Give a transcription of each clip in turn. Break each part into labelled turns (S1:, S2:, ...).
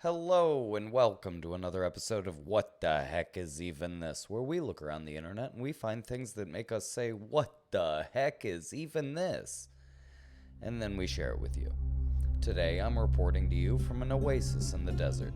S1: Hello and welcome to another episode of What the Heck Is Even This, where we look around the internet and we find things that make us say, what the heck is even this? And then we share it with you. Today I'm reporting to you from an oasis in the desert.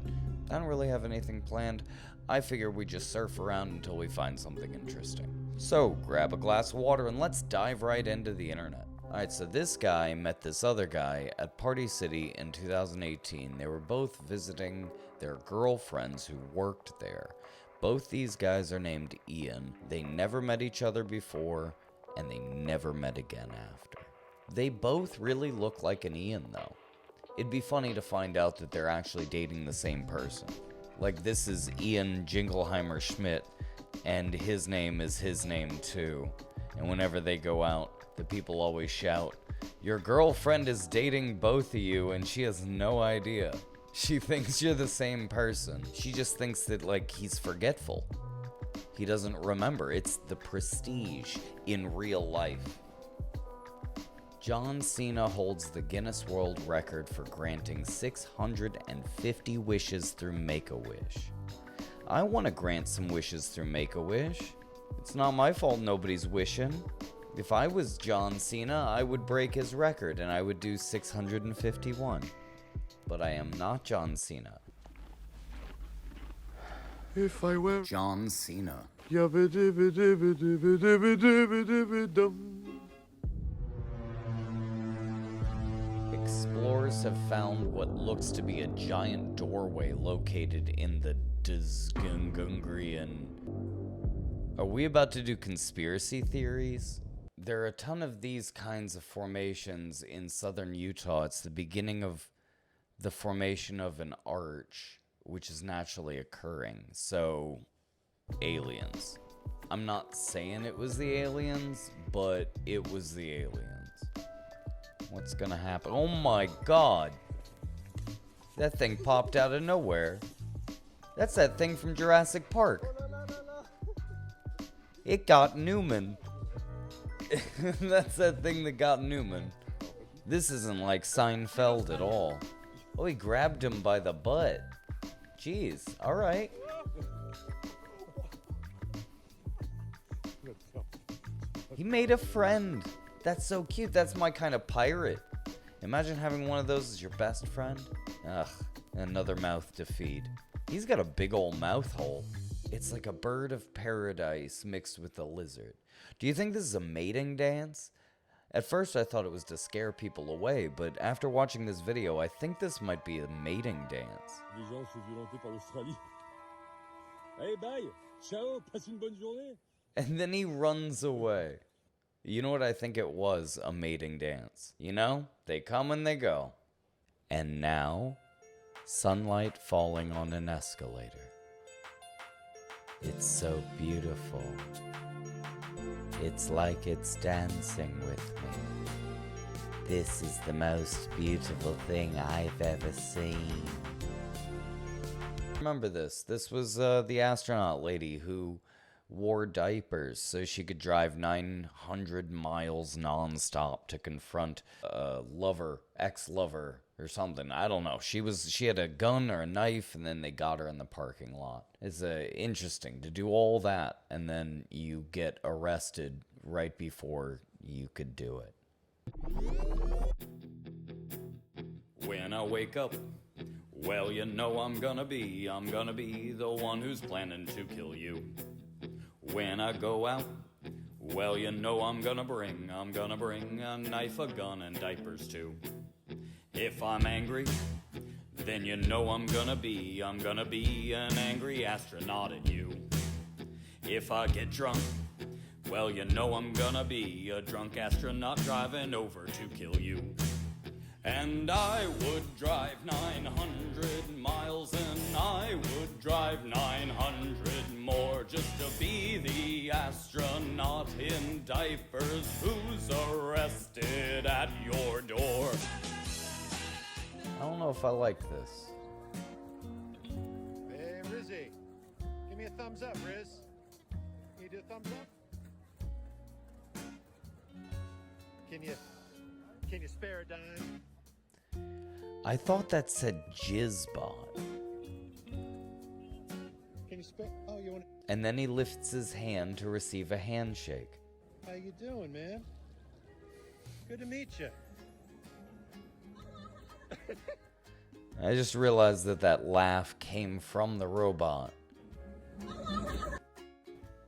S1: I don't really have anything planned. I figure we just surf around until we find something interesting. So grab a glass of water and let's dive right into the internet. Alright, so this guy met this other guy at Party City in 2018. They were both visiting their girlfriends who worked there. Both these guys are named Ian. They never met each other before, and they never met again after. They both really look like an Ian, though. It'd be funny to find out that they're actually dating the same person. Like, this is Ian Jingleheimer Schmidt, and his name is his name too. And whenever they go out, the people always shout, "Your girlfriend is dating both of you and she has no idea. She thinks you're the same person. She just thinks that, like, he's forgetful. He doesn't remember. It's the prestige in real life." John Cena holds the Guinness World Record for granting 650 wishes through Make-A-Wish. I want to grant some wishes through Make-A-Wish. It's not my fault nobody's wishing. If I was John Cena, I would break his record and I would do 651. But I am not John Cena.
S2: If I were
S1: John Cena. Explorers have found what looks to be a giant doorway located in the Dzungungrian. Are we about to do conspiracy theories? There are a ton of these kinds of formations in southern Utah. It's the beginning of the formation of an arch, which is naturally occurring. So, aliens. I'm not saying it was the aliens, but it was the aliens. What's gonna happen? Oh my god! That thing popped out of nowhere. That's that thing from Jurassic Park. It got Newman. That's that thing that got Newman. This isn't like Seinfeld at all. Oh, he grabbed him by the butt. Jeez, alright. He made a friend. That's so cute. That's my kind of pirate. Imagine having one of those as your best friend. Ugh, another mouth to feed. He's got a big old mouth hole. It's like a bird of paradise mixed with a lizard. Do you think this is a mating dance? At first I thought it was to scare people away, but after watching this video, I think this might be a mating dance. And then he runs away. You know what I think it was? A mating dance. You know? They come and they go. And now, sunlight falling on an escalator. It's so beautiful. It's like it's dancing with me. This is the most beautiful thing I've ever seen. Remember this. This was the astronaut lady who wore diapers so she could drive 900 miles non-stop to confront a lover, ex-lover, or something. I don't know. She had a gun or a knife, and then they got her in the parking lot. It's interesting to do all that, and then you get arrested right before you could do it. When I wake up, well, you know I'm gonna be the one who's planning to kill you. When I go out, well, you know I'm gonna bring a knife, a gun, and diapers too. If I'm angry, then you know I'm gonna be an angry astronaut at you. If I get drunk, well, you know I'm gonna be a drunk astronaut driving over to kill you. And I would drive 900 miles and I would drive 900 more just to be the astronaut in diapers who's arrested at your door. I don't know if I like this.
S2: Hey, Rizzy, give me a thumbs up, Riz. Can you do a thumbs up? Can you spare a dime?
S1: I thought that said Jizzbot.
S2: respect. Oh, you want?
S1: And then he lifts his hand to receive a handshake.
S2: How you doing, man? Good to meet you.
S1: I just realized that laugh came from the robot.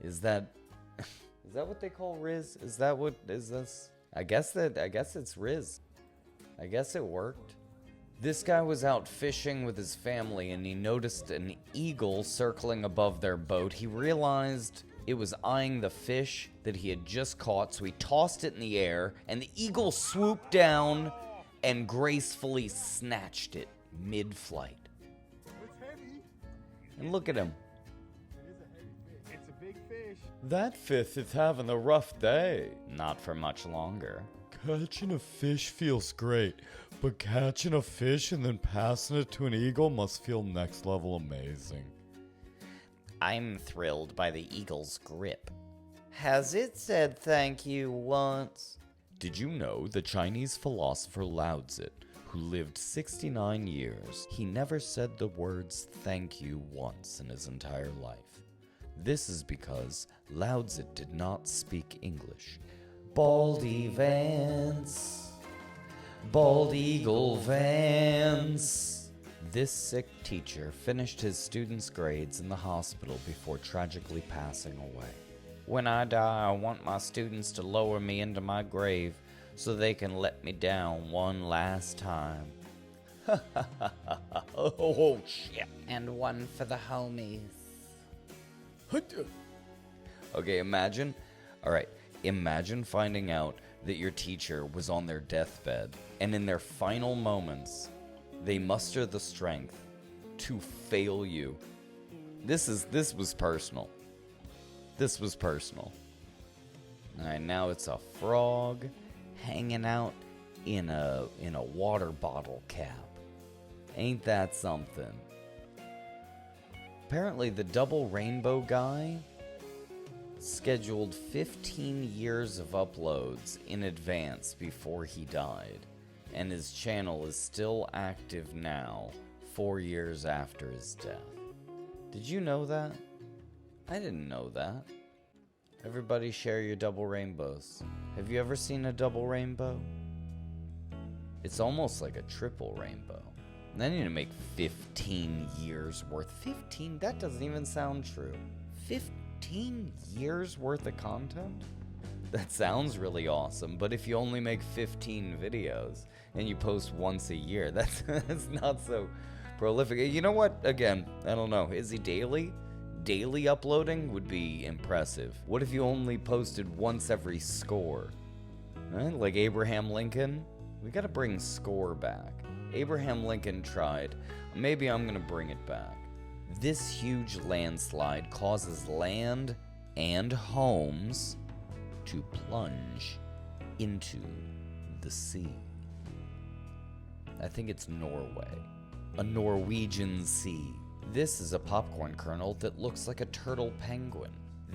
S1: Is that what they call Riz? Is that what is this? I guess it's Riz. I guess it worked. This guy was out fishing with his family and he noticed an eagle circling above their boat. He realized it was eyeing the fish that he had just caught, so he tossed it in the air, and the eagle swooped down and gracefully snatched it mid-flight.
S2: It's heavy.
S1: And look at him.
S2: It is a heavy fish. It's a big fish.
S1: That fish is having a rough day. Not for much longer. Catching a fish feels great, but catching a fish and then passing it to an eagle must feel next level amazing. I'm thrilled by the eagle's grip. Has it said thank you once? Did you know the Chinese philosopher Lao Tzu, who lived 69 years, he never said the words thank you once in his entire life? This is because Lao Tzu did not speak English. Baldy Vance, Bald Eagle Vance. This sick teacher finished his students' grades in the hospital before tragically passing away. When I die, I want my students to lower me into my grave so they can let me down one last time. Oh, shit. And one for the homies. Okay, imagine finding out that your teacher was on their deathbed, and in their final moments, they muster the strength to fail you. This was personal. This was personal. Alright, now it's a frog hanging out in a water bottle cap. Ain't that something? Apparently the double rainbow guy scheduled 15 years of uploads in advance before he died, and his channel is still active now, 4 years after his death. Did you know that? I didn't know that. Everybody share your double rainbows. Have you ever seen a double rainbow? It's almost like a triple rainbow. And I need to make 15 years worth. 15? That doesn't even sound true. 15 years worth of content? That sounds really awesome, but if you only make 15 videos and you post once a year, that's not so prolific. You know what? Again, I don't know. Is he daily? Daily uploading would be impressive. What if you only posted once every score? Right? Like Abraham Lincoln? We gotta bring score back. Abraham Lincoln tried. Maybe I'm gonna bring it back. This huge landslide causes land and homes to plunge into the sea. I think it's Norway. A Norwegian sea. This is a popcorn kernel that looks like a turtle penguin.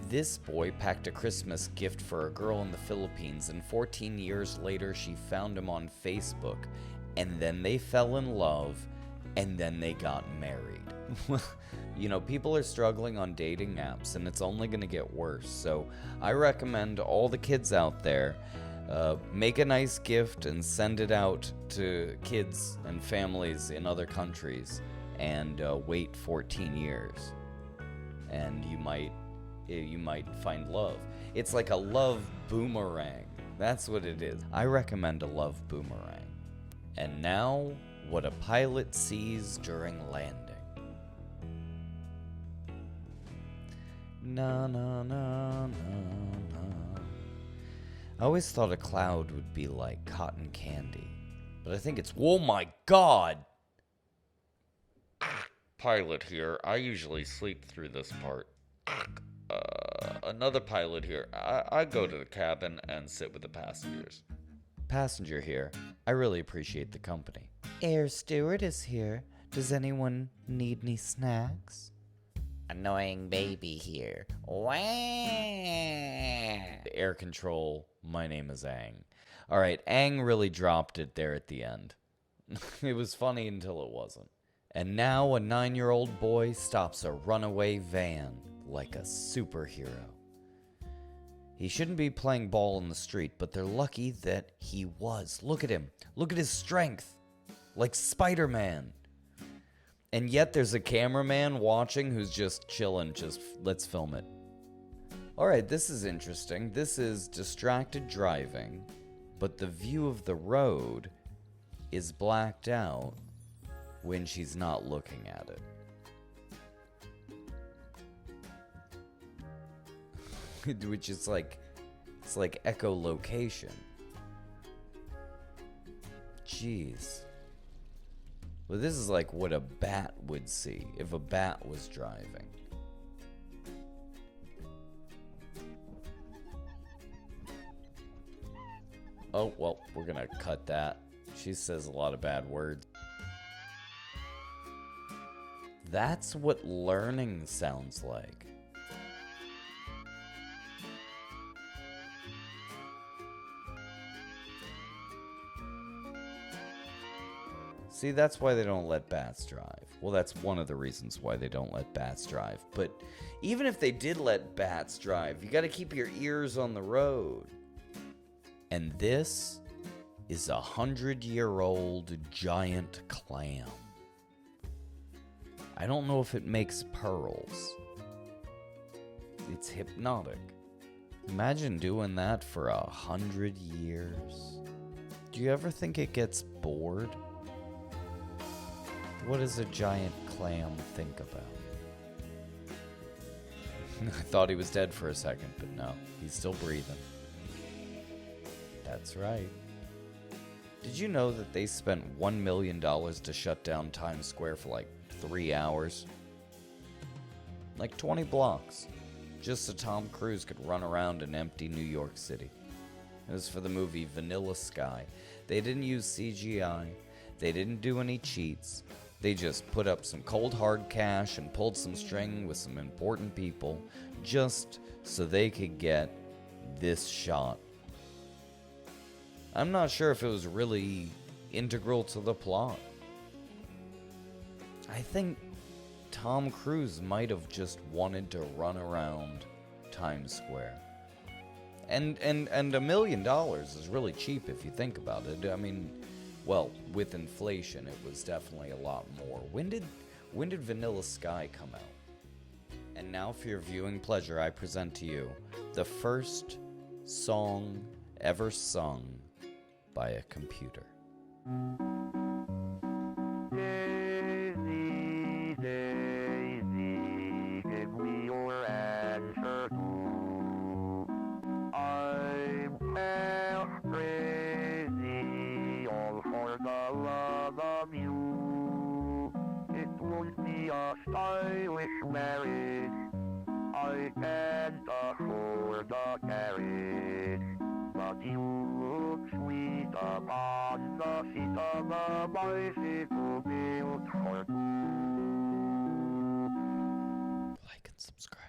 S1: This boy packed a Christmas gift for a girl in the Philippines, and 14 years later she found him on Facebook, and then they fell in love, and then they got married. You know, people are struggling on dating apps, and it's only going to get worse. So I recommend all the kids out there, make a nice gift and send it out to kids and families in other countries, and wait 14 years, and you might find love. It's like a love boomerang. That's what it is. I recommend a love boomerang. And now, what a pilot sees during landing. Na na na na na. I always thought a cloud would be like cotton candy, but I think it's... Oh my god! Pilot here. I usually sleep through this part. Another pilot here. I go to the cabin and sit with the passengers. Passenger here. I really appreciate the company. Air stewardess here. Does anyone need any snacks? Annoying baby here. Wah! Air control. My name is Aang. Alright, Aang really dropped it there at the end. It was funny until it wasn't. And now a 9-year-old boy stops a runaway van like a superhero. He shouldn't be playing ball in the street, but they're lucky that he was. Look at him. Look at his strength. Like Spider-Man. And yet there's a cameraman watching who's just chilling. Just, let's film it. Alright, this is interesting. This is distracted driving, but the view of the road is blacked out when she's not looking at it. Which is like, it's like echolocation. Jeez. Well, this is like what a bat would see if a bat was driving. Oh, well, we're gonna cut that. She says a lot of bad words. That's what learning sounds like. See, that's why they don't let bats drive. Well, that's one of the reasons why they don't let bats drive. But even if they did let bats drive, you gotta keep your ears on the road. And this is a 100-year-old giant clam. I don't know if it makes pearls. It's hypnotic. Imagine doing that for 100 years. Do you ever think it gets bored? What does a giant clam think about? I thought he was dead for a second, but no, he's still breathing. That's right. Did you know that they spent $1 million to shut down Times Square for like 3 hours? Like 20 blocks. Just so Tom Cruise could run around in empty New York City. It was for the movie Vanilla Sky. They didn't use CGI. They didn't do any cheats. They just put up some cold hard cash and pulled some string with some important people just so they could get this shot. I'm not sure if it was really integral to the plot. I think Tom Cruise might have just wanted to run around Times Square. And $1 million is really cheap if you think about it. I mean, well, with inflation, it was definitely a lot more. When did Vanilla Sky come out? And now for your viewing pleasure, I present to you the first song ever sung by a computer.
S3: Daisy, Daisy, give me your answer too. I'm half crazy, all for the love of you. It won't be a stylish marriage, I can't afford a carriage. But you look sweet upon the seat of a bicycle built for two.
S1: Like and subscribe.